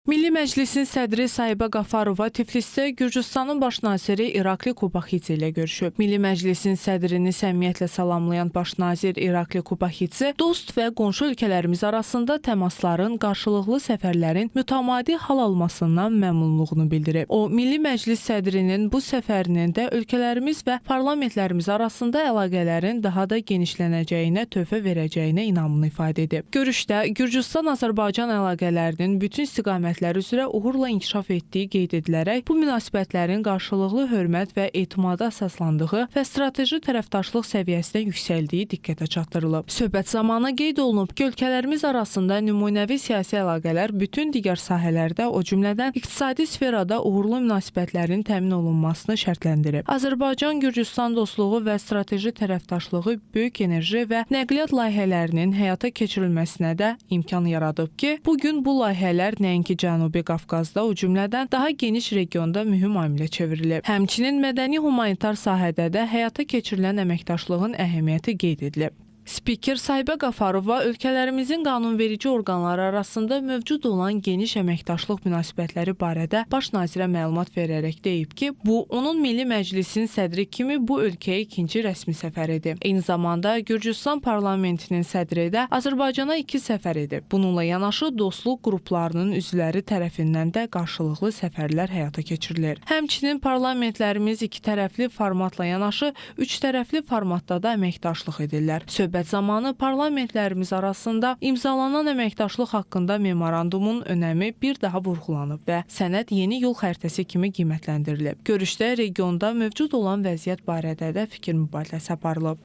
Milli Məclisin sədri Sahibə Qafarova Tiflisdə Gürcüstanın baş naziri İrakli Kubaxidze ilə görüşüb. Milli Məclisin sədrini səmimiyyətlə salamlayan baş nazir İrakli Kubaxidze dost və qonşu ölkələrimiz arasında təmasların, qarşılıqlı səfərlərin mütəmadi hal almasından məmnunluğunu bildirib. O, Milli Məclis sədrinin bu səfərinin də ölkələrimiz və parlamentlərimiz arasında əlaqələrin daha da genişlənəcəyinə, töhfə verəcəyinə inamını ifadə edib. Görüşdə Gürcüstan-Azərbaycan əlaqələrinin bütün istiqamətləri üzrə uğurla inkişaf etdiyi qeyd edilərək, bu münasibətlərin qarşılıqlı hörmət və etimada əsaslandığı və strateji tərəfdaşlıq səviyyəsinə yüksəldiyi diqqətə çatdırılıb. Söhbət zamanı qeyd olunub ki, ölkələrimiz arasında nümunəvi siyasi əlaqələr bütün digər sahələrdə, o cümlədən iqtisadi sferada uğurlu münasibətlərin təmin olunmasını şərtləndirib. Azərbaycan-Gürcüstan dostluğu və strateji tərəfdaşlığı böyük enerji və nəqliyyat layihələrinin həyata keçirilməsinə də imkan yaradıb ki, bugün bu layihələr nəinki Cənubi Qafqazda, o cümlədən daha geniş regionda mühüm amilə çevrilib. Həmçinin mədəni-humanitar sahədə də həyata keçirilən əməkdaşlığın əhəmiyyəti qeyd edilib. Spiker Sahibə Qafarova ölkələrimizin qanunverici orqanları arasında mövcud olan geniş əməkdaşlıq münasibətləri barədə baş nazirə məlumat verərək deyib ki, bu, onun Milli Məclisin sədri kimi bu ölkəyə ikinci rəsmi səfəridir. Eyni zamanda Gürcüstan parlamentinin sədri də Azərbaycana 2 səfər edib. Bununla yanaşı dostluq qruplarının üzvləri tərəfindən də qarşılıqlı səfərlər həyata keçirilir. Həmçinin parlamentlərimiz 2 tərəfli formatla yanaşı 3 tərəfli formatda da əməkdaşlıq edirlər. Söhbət zamanı parlamentlərimiz arasında imzalanan əməkdaşlıq haqqında memorandumun önəmi bir daha vurğulanıb və sənəd yeni yol xəritəsi kimi qiymətləndirilib. Görüşdə regionda mövcud olan vəziyyət barədə də fikir mübadiləsi aparılıb.